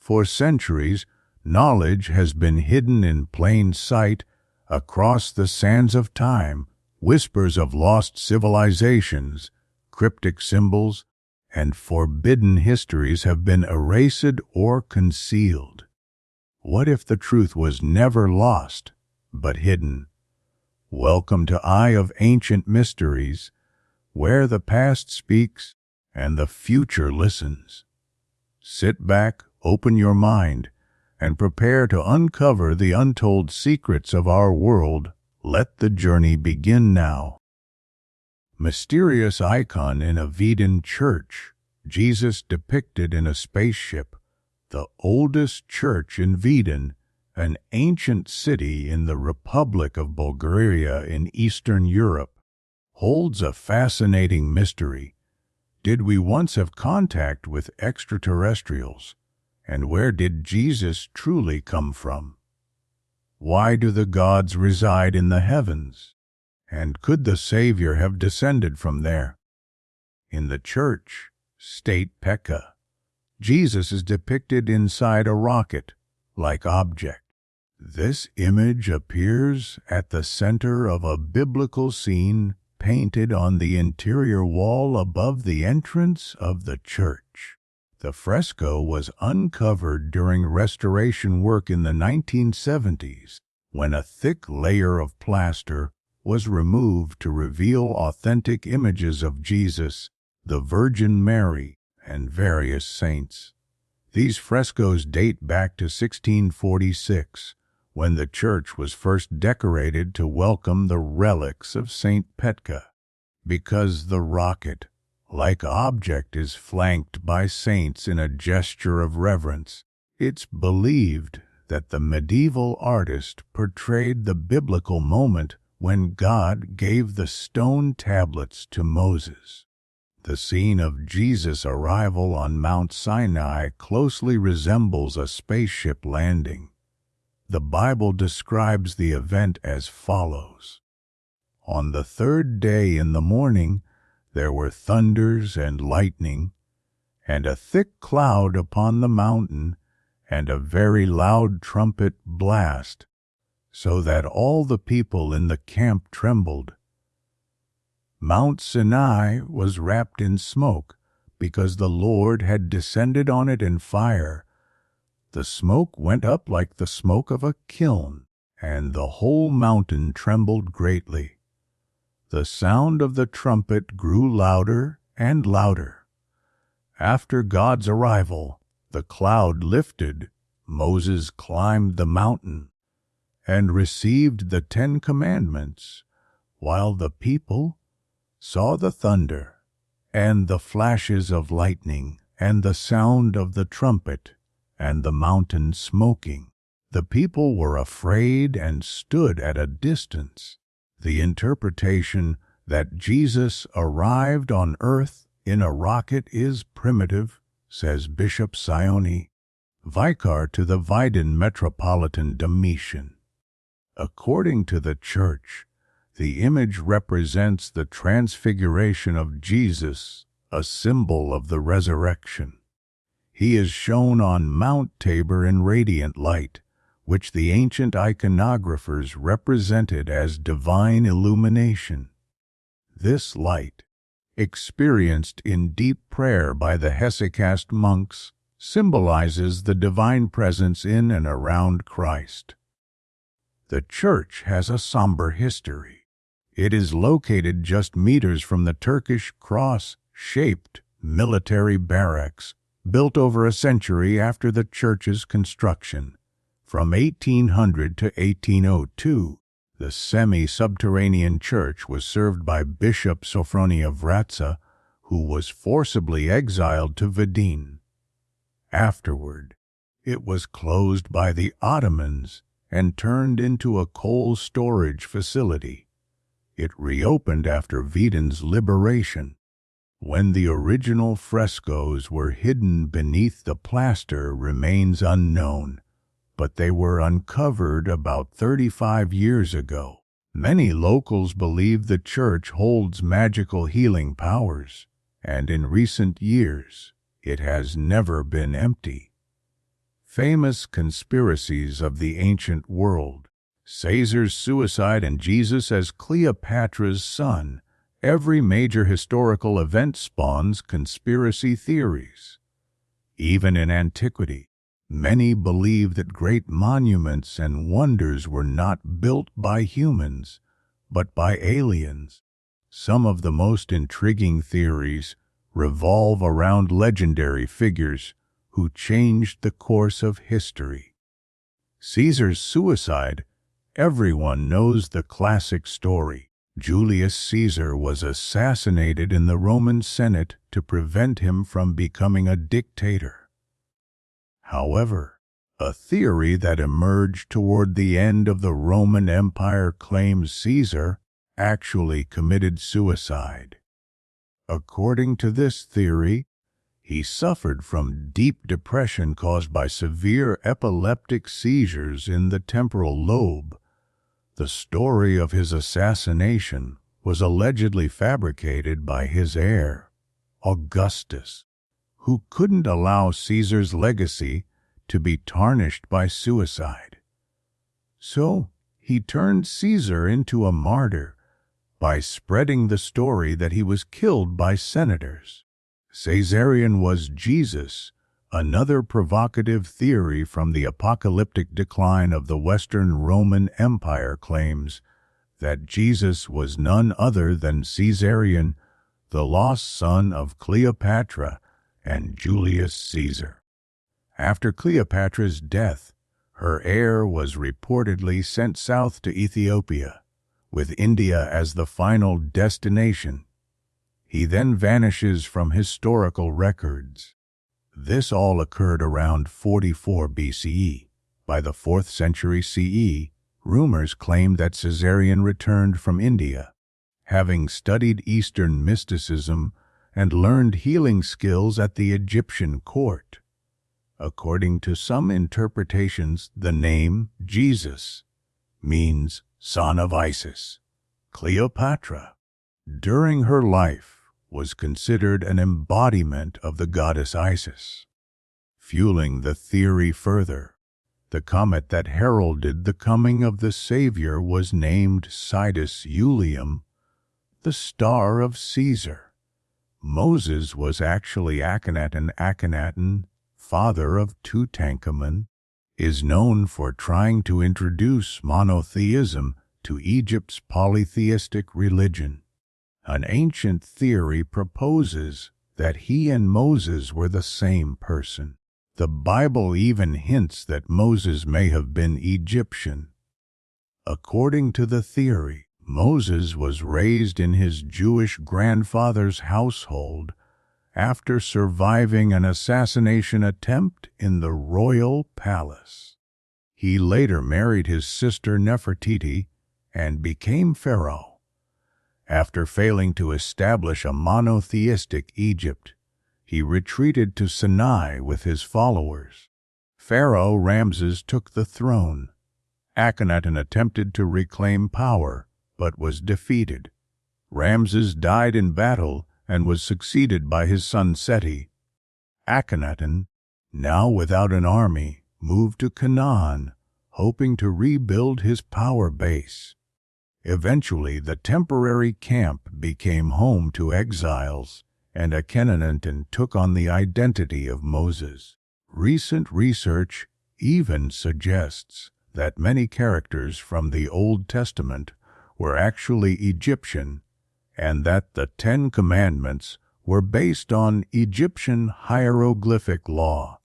For centuries, knowledge has been hidden in plain sight across the sands of time. Whispers of lost civilizations, cryptic symbols, and forbidden histories have been erased or concealed. What if the truth was never lost, but hidden? Welcome to Eye of Ancient Mysteries, where the past speaks and the future listens. Sit back, open your mind, and prepare to uncover the untold secrets of our world. Let the journey begin now. Mysterious icon in a Vidin church. Jesus depicted in a spaceship. The oldest church in Vidin, an ancient city in the Republic of Bulgaria in Eastern Europe, holds a fascinating mystery. Did we once have contact with extraterrestrials? And where did Jesus truly come from? Why do the gods reside in the heavens? And could the Savior have descended from there? In the church, state Pekka, Jesus is depicted inside a rocket-like object. This image appears at the center of a biblical scene painted on the interior wall above the entrance of the church. The fresco was uncovered during restoration work in the 1970s, when a thick layer of plaster was removed to reveal authentic images of Jesus, the Virgin Mary, and various saints. These frescoes date back to 1646, when the church was first decorated to welcome the relics of Saint Petka. Because the rocket-like object is flanked by saints in a gesture of reverence, it's believed that the medieval artist portrayed the biblical moment when God gave the stone tablets to Moses. The scene of Jesus' arrival on Mount Sinai closely resembles a spaceship landing. The Bible describes the event as follows. On the third day in the morning, there were thunders and lightning, and a thick cloud upon the mountain, and a very loud trumpet blast, so that all the people in the camp trembled. Mount Sinai was wrapped in smoke, because the Lord had descended on it in fire. The smoke went up like the smoke of a kiln, and the whole mountain trembled greatly. The sound of the trumpet grew louder and louder. After God's arrival, the cloud lifted. Moses climbed the mountain and received the 10 Commandments, while the people saw the thunder and the flashes of lightning and the sound of the trumpet and the mountain smoking. The people were afraid and stood at a distance. The interpretation that Jesus arrived on earth in a rocket is primitive, says Bishop Sioni, vicar to the Vidin Metropolitan Domitian. According to the Church, the image represents the transfiguration of Jesus, a symbol of the resurrection. He is shown on Mount Tabor in radiant light, which the ancient iconographers represented as divine illumination. This light, experienced in deep prayer by the Hesychast monks, symbolizes the divine presence in and around Christ. The church has a somber history. It is located just meters from the Turkish cross-shaped military barracks, built over a century after the church's construction. From 1800 to 1802, the semi-subterranean church was served by Bishop Sophronia Vratsa, who was forcibly exiled to Vidin. Afterward, it was closed by the Ottomans and turned into a coal storage facility. It reopened after Vidin's liberation. When the original frescoes were hidden beneath the plaster remains unknown, but they were uncovered about 35 years ago. Many locals believe the church holds magical healing powers, and in recent years, it has never been empty. Famous conspiracies of the ancient world. Caesar's suicide and Jesus as Cleopatra's son. Every major historical event spawns conspiracy theories. Even in antiquity, many believed that great monuments and wonders were not built by humans, but by aliens. Some of the most intriguing theories revolve around legendary figures who changed the course of history. Caesar's suicide. Everyone knows the classic story. Julius Caesar was assassinated in the Roman Senate to prevent him from becoming a dictator. However, a theory that emerged toward the end of the Roman Empire claims Caesar actually committed suicide. According to this theory, he suffered from deep depression caused by severe epileptic seizures in the temporal lobe. The story of his assassination was allegedly fabricated by his heir, Augustus, who couldn't allow Caesar's legacy to be tarnished by suicide. So he turned Caesar into a martyr by spreading the story that he was killed by senators. Caesarion was Jesus, another provocative theory from the apocalyptic decline of the Western Roman Empire claims that Jesus was none other than Caesarion, the lost son of Cleopatra and Julius Caesar. After Cleopatra's death, her heir was reportedly sent south to Ethiopia, with India as the final destination. He then vanishes from historical records. This all occurred around 44 BCE. By the 4th century CE, rumors claimed that Caesarion returned from India, having studied Eastern mysticism and learned healing skills at the Egyptian court. According to some interpretations, the name Jesus means son of Isis. Cleopatra, during her life, was considered an embodiment of the goddess Isis. Fueling the theory further, the comet that heralded the coming of the Savior was named Sidus Iulium, the star of Caesar. Moses was actually Akhenaten. Akhenaten, father of Tutankhamun, is known for trying to introduce monotheism to Egypt's polytheistic religion. An ancient theory proposes that he and Moses were the same person. The Bible even hints that Moses may have been Egyptian. According to the theory, Moses was raised in his Jewish grandfather's household after surviving an assassination attempt in the royal palace. He later married his sister Nefertiti and became pharaoh. After failing to establish a monotheistic Egypt, he retreated to Sinai with his followers. Pharaoh Ramses took the throne. Akhenaten attempted to reclaim power, but was defeated. Ramses died in battle and was succeeded by his son Seti. Akhenaten, now without an army, moved to Canaan, hoping to rebuild his power base. Eventually, the temporary camp became home to exiles, and Akhenaten took on the identity of Moses. Recent research even suggests that many characters from the Old Testament were actually Egyptian, and that the Ten Commandments were based on Egyptian hieroglyphic law.